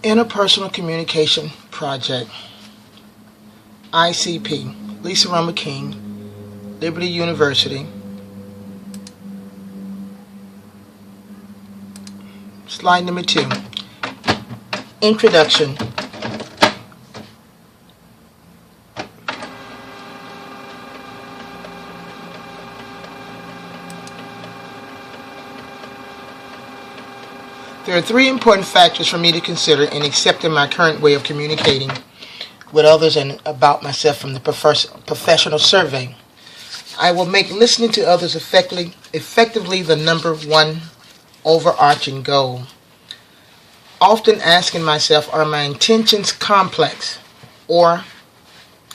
Interpersonal Communication Project, ICP, Lisa Roma King, Liberty University. Slide number 2. Introduction. There are 3 important factors for me to consider in accepting my current way of communicating with others and about myself from the professional survey. I will make listening to others effectively the number 1 overarching goal. Often asking myself, are my intentions complex, or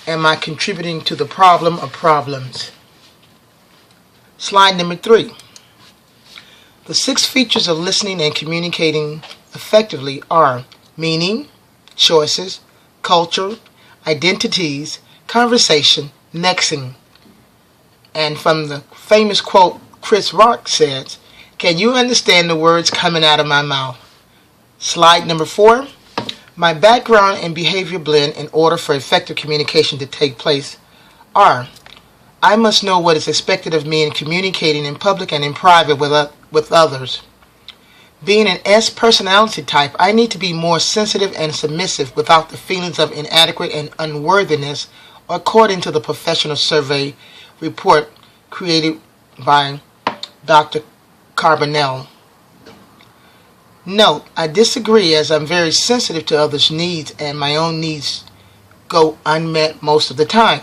am I contributing to the problem or problems? Slide number 3. The 6 features of listening and communicating effectively are meaning, choices, culture, identities, conversation, nexting. And from the famous quote Chris Rock says, "Can you understand the words coming out of my mouth?" Slide number 4. My background and behavior blend in order for effective communication to take place are: I must know what is expected of me in communicating in public and in private with others. Being an S personality type, I need to be more sensitive and submissive without the feelings of inadequate and unworthiness, according to the professional survey report created by Dr. Carbonell. Note, I disagree, as I'm very sensitive to others' needs and my own needs go unmet most of the time.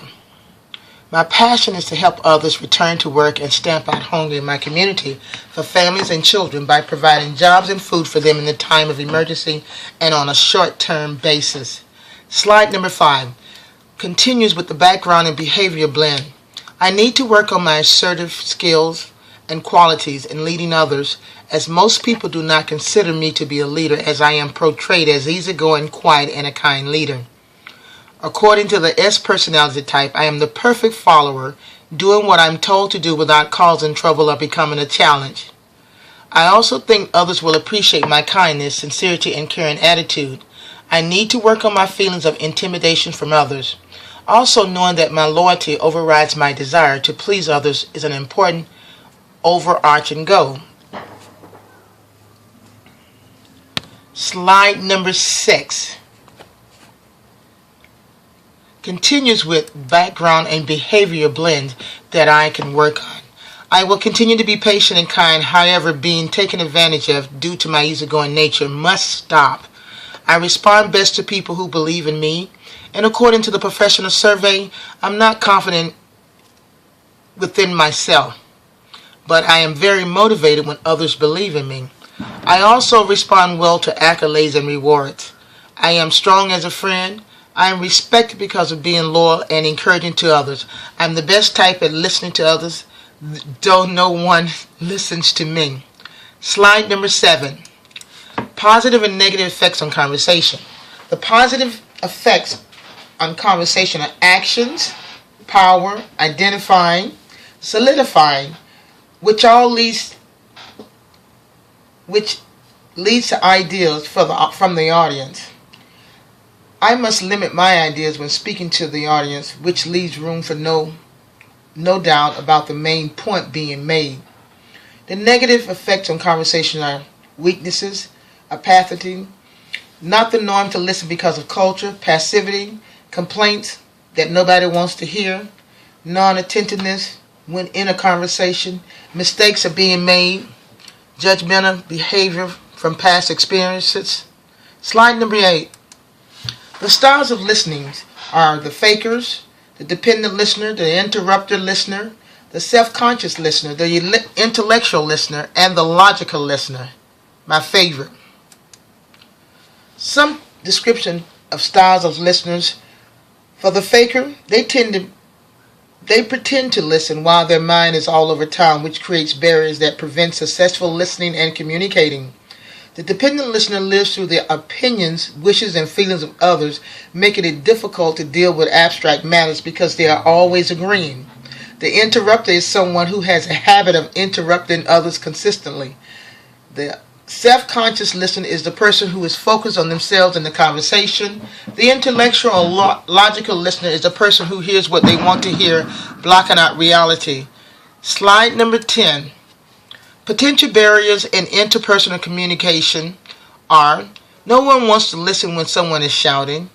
My passion is to help others return to work and stamp out hunger in my community for families and children by providing jobs and food for them in the time of emergency and on a short-term basis. Slide number 5 continues with the background and behavior blend. I need to work on my assertive skills and qualities in leading others, as most people do not consider me to be a leader, as I am portrayed as easygoing, quiet, and a kind leader. According to the S personality type, I am the perfect follower, doing what I'm told to do without causing trouble or becoming a challenge. I also think others will appreciate my kindness, sincerity, and caring attitude. I need to work on my feelings of intimidation from others. Also, knowing that my loyalty overrides my desire to please others is an important overarching goal. Slide number 6 continues with background and behavior blend that I can work on. I will continue to be patient and kind, however, being taken advantage of due to my easygoing nature must stop. I respond best to people who believe in me, and according to the professional survey, I'm not confident within myself, but I am very motivated when others believe in me. I also respond well to accolades and rewards. I am strong as a friend. I am respected because of being loyal and encouraging to others. I'm the best type at listening to others, though no one listens to me. Slide number 7. Positive and negative effects on conversation. The positive effects on conversation are actions, power, identifying, solidifying, which leads to ideas from the audience. I must limit my ideas when speaking to the audience, which leaves room for no doubt about the main point being made. The negative effects on conversation are weaknesses, apathy, not the norm to listen because of culture, passivity, complaints that nobody wants to hear, non-attentiveness when in a conversation, mistakes are being made, judgmental behavior from past experiences. Slide number 8. The styles of listening are the fakers, the dependent listener, the interrupter listener, the self-conscious listener, the intellectual listener, and the logical listener. My favorite. Some description of styles of listeners. For the faker, they pretend to listen while their mind is all over town, which creates barriers that prevent successful listening and communicating. The dependent listener lives through the opinions, wishes, and feelings of others, making it difficult to deal with abstract matters because they are always agreeing. The interrupter is someone who has a habit of interrupting others consistently. The Self-conscious listener is the person who is focused on themselves in the conversation. The intellectual or logical listener is the person who hears what they want to hear, blocking out reality. Slide number 10. Potential barriers in interpersonal communication are: no one wants to listen when someone is shouting.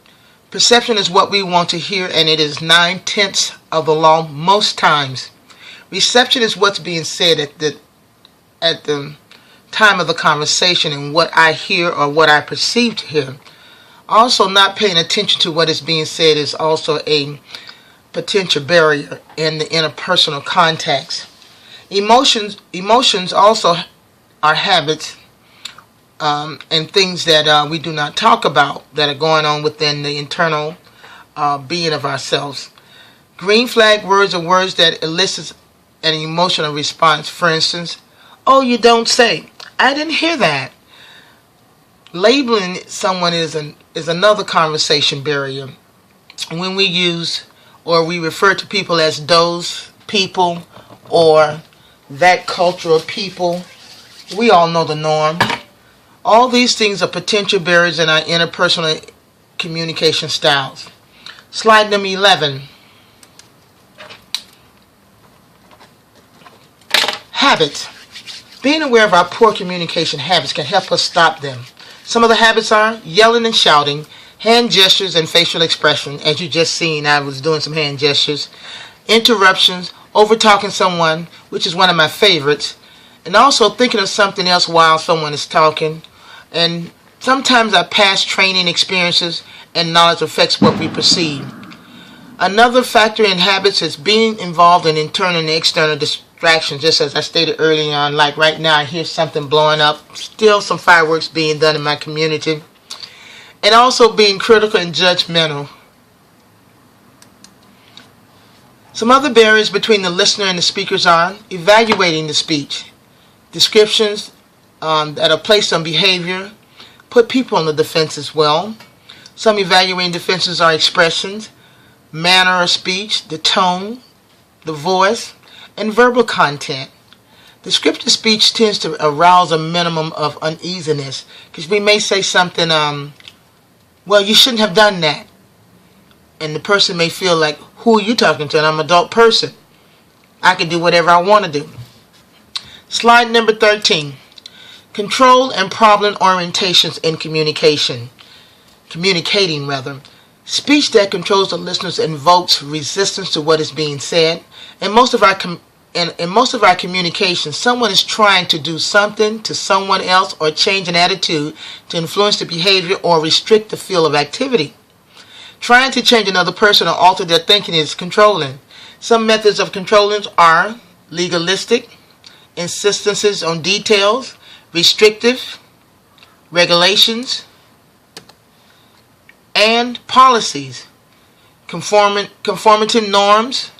Perception is what we want to hear, and it is 9/10 of the law most times. Reception is what's being said at the time of the conversation and what I hear or what I perceive to hear. Also, not paying attention to what is being said is also a potential barrier in the interpersonal context. Emotions also are habits and things that we do not talk about that are going on within the internal being of ourselves. Green flag words are words that elicit an emotional response. For instance, "Oh, you don't say." "I didn't hear that." Labeling someone is another conversation barrier. When we use or we refer to people as those people or that culture of people, we all know the norm. All these things are potential barriers in our interpersonal communication styles. Slide number 11. Habits. Being aware of our poor communication habits can help us stop them. Some of the habits are yelling and shouting, hand gestures and facial expression. As you just seen, I was doing some hand gestures. Interruptions, over-talking someone, which is one of my favorites. And also thinking of something else while someone is talking. And sometimes our past training experiences and knowledge affects what we perceive. Another factor in habits is being involved in internal and external distractions, just as I stated earlier on. Like right now, I hear something blowing up, still some fireworks being done in my community. And also being critical and judgmental. Some other barriers between the listener and the speakers are evaluating the speech. Descriptions that are placed on behavior put people on the defense as well. Some evaluating defenses are expressions, manner of speech, the tone, the voice, and verbal content. Descriptive speech tends to arouse a minimum of uneasiness because we may say something, well, you shouldn't have done that. And the person may feel like, who are you talking to? And I'm an adult person. I can do whatever I want to do. Slide number 13. Control and problem orientations in communicating. Speech that controls the listeners invokes resistance to what is being said. In most of our communications, someone is trying to do something to someone else or change an attitude to influence the behavior or restrict the field of activity. Trying to change another person or alter their thinking is controlling. Some methods of controlling are legalistic, insistences on details, restrictive, regulations, and policies, conformity norms,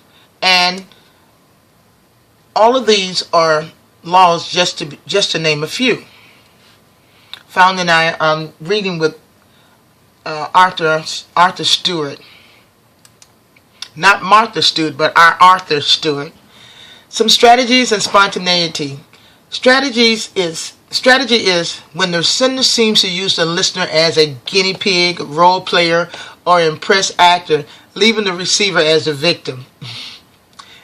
and all of these are laws, just to name a few. Found in our reading with Arthur Stewart, not Martha Stewart, but our Arthur Stewart. Some strategies and spontaneity. Strategy is when the sender seems to use the listener as a guinea pig, role player, or impressed actor, leaving the receiver as the victim.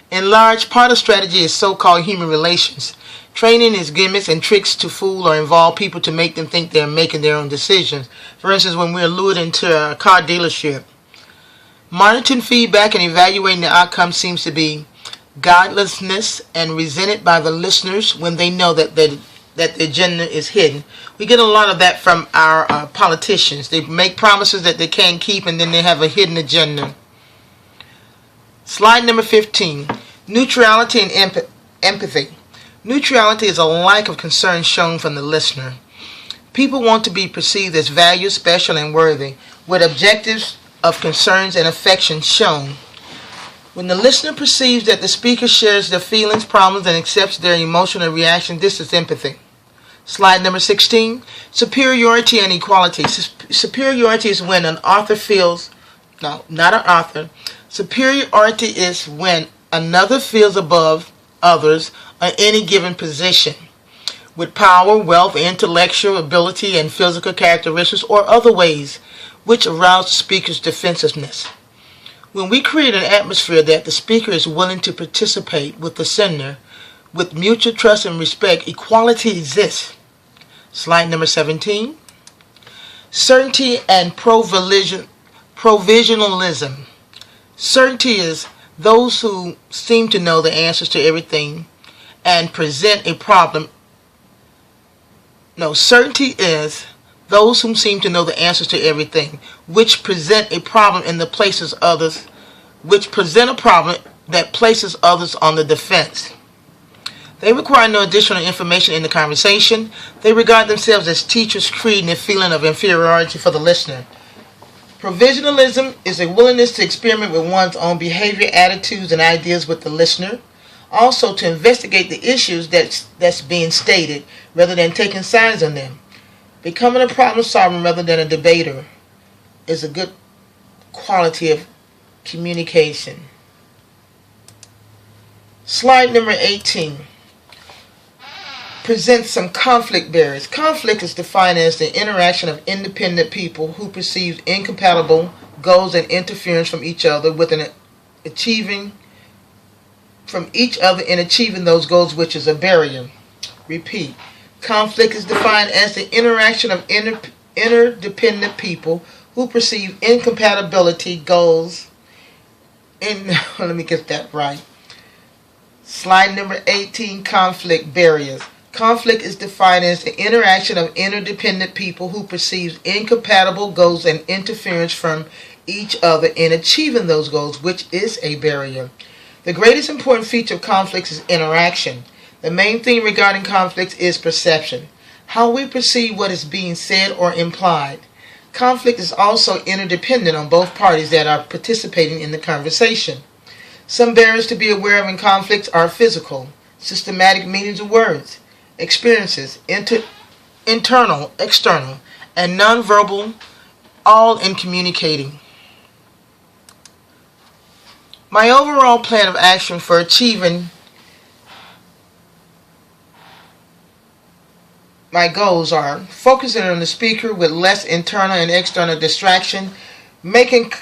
In large, part of strategy is so-called human relations. Training is gimmicks and tricks to fool or involve people to make them think they're making their own decisions. For instance, when we're lured into a car dealership. Monitoring feedback and evaluating the outcome seems to be godlessness and resented by the listeners when they know that the agenda is hidden. We get a lot of that from our politicians. They make promises that they can't keep, and then they have a hidden agenda. Slide number 15. Neutrality and empathy. Neutrality is a lack of concern shown from the listener. People want to be perceived as valued, special, and worthy, with objectives of concerns and affection shown. When the listener perceives that the speaker shares their feelings, problems, and accepts their emotional reaction, this is empathy. Slide number 16. Superiority and equality. Superiority is when an author feels, no, not an author. Superiority is when another feels above others on any given position. with power, wealth, intellectual ability, and physical characteristics or other ways which arouse the speaker's defensiveness. When we create an atmosphere that the speaker is willing to participate with the sender, with mutual trust and respect, equality exists. Slide number 17. Certainty and provisionalism. Certainty is those who seem to know the answers to everything and present a problem. No, certainty is those who seem to know the answers to everything, which present a problem in the places others, which present a problem that places others on the defense. They require no additional information in the conversation. They regard themselves as teachers, creating a feeling of inferiority for the listener. Provisionalism is a willingness to experiment with one's own behavior, attitudes, and ideas with the listener. Also, to investigate the issues that's being stated rather than taking sides on them. Becoming a problem solver rather than a debater is a good quality of communication. Slide number 18 presents some conflict barriers. Conflict is defined as the interaction of independent people who perceive incompatible goals and interference from each other in achieving those goals, which is a barrier. Repeat. Conflict is defined as the interaction of interdependent people who perceive incompatibility goals let me get that right. Slide number 18, conflict barriers. Conflict is defined as the interaction of interdependent people who perceive incompatible goals and interference from each other in achieving those goals, which is a barrier. The greatest important feature of conflicts is interaction. The main thing regarding conflicts is perception, how we perceive what is being said or implied. Conflict is also interdependent on both parties that are participating in the conversation. Some barriers to be aware of in conflicts are physical, systematic meanings of words, experiences, internal, external, and nonverbal, all in communicating. My overall plan of action for achieving my goals are focusing on the speaker with less internal and external distraction, making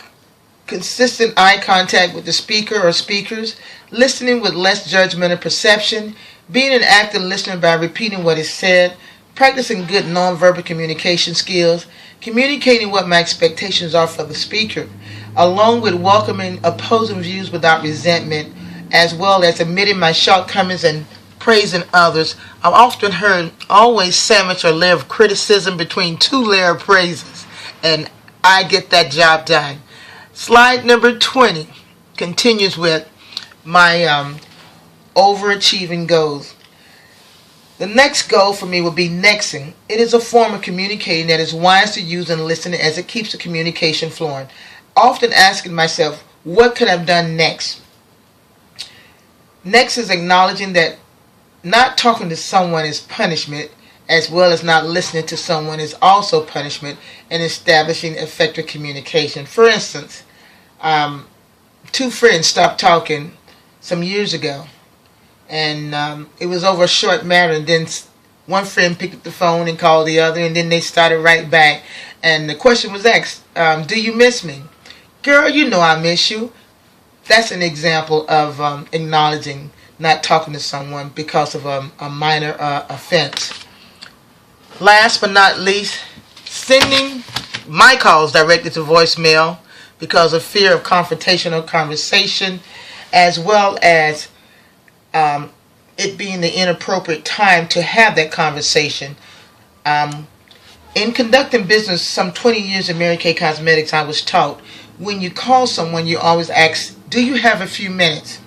consistent eye contact with the speaker or speakers, listening with less judgmental perception, being an active listener by repeating what is said, practicing good nonverbal communication skills, communicating what my expectations are for the speaker, along with welcoming opposing views without resentment, as well as admitting my shortcomings and praising others. I've often heard always sandwich a layer of criticism between two layers of praises, and I get that job done. Slide number 20 continues with my overachieving goals. The next goal for me would be nexting. It is a form of communicating that is wise to use and listen as it keeps the communication flowing. Often asking myself, what could I have done next? Next is acknowledging that not talking to someone is punishment, as well as not listening to someone is also punishment, and establishing effective communication. For instance, two friends stopped talking some years ago, and it was over a short matter, and then one friend picked up the phone and called the other, and then they started right back, and the question was asked, do you miss me? Girl, you know I miss you. That's an example of acknowledging not talking to someone because of a minor offense. Last but not least, sending my calls directly to voicemail because of fear of confrontational conversation, as well as it being the inappropriate time to have that conversation. In conducting business some 20 years in Mary Kay Cosmetics, I was taught when you call someone, you always ask, do you have a few minutes?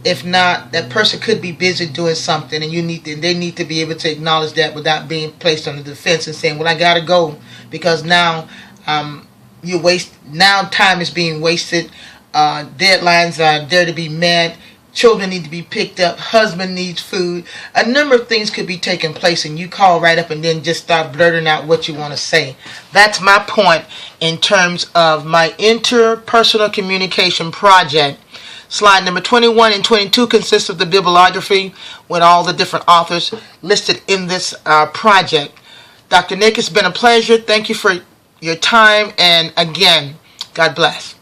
If not, that person could be busy doing something, and they need to be able to acknowledge that without being placed on the defense and saying, well, I gotta go because now now time is being wasted, deadlines are there to be met, children need to be picked up, husband needs food, a number of things could be taking place, and you call right up and then just start blurting out what you want to say. That's my point in terms of my interpersonal communication project Slide number 21 and 22 consists of the bibliography with all the different authors listed in this project. Dr. Nick, it's been a pleasure. Thank you for your time, and again, God bless.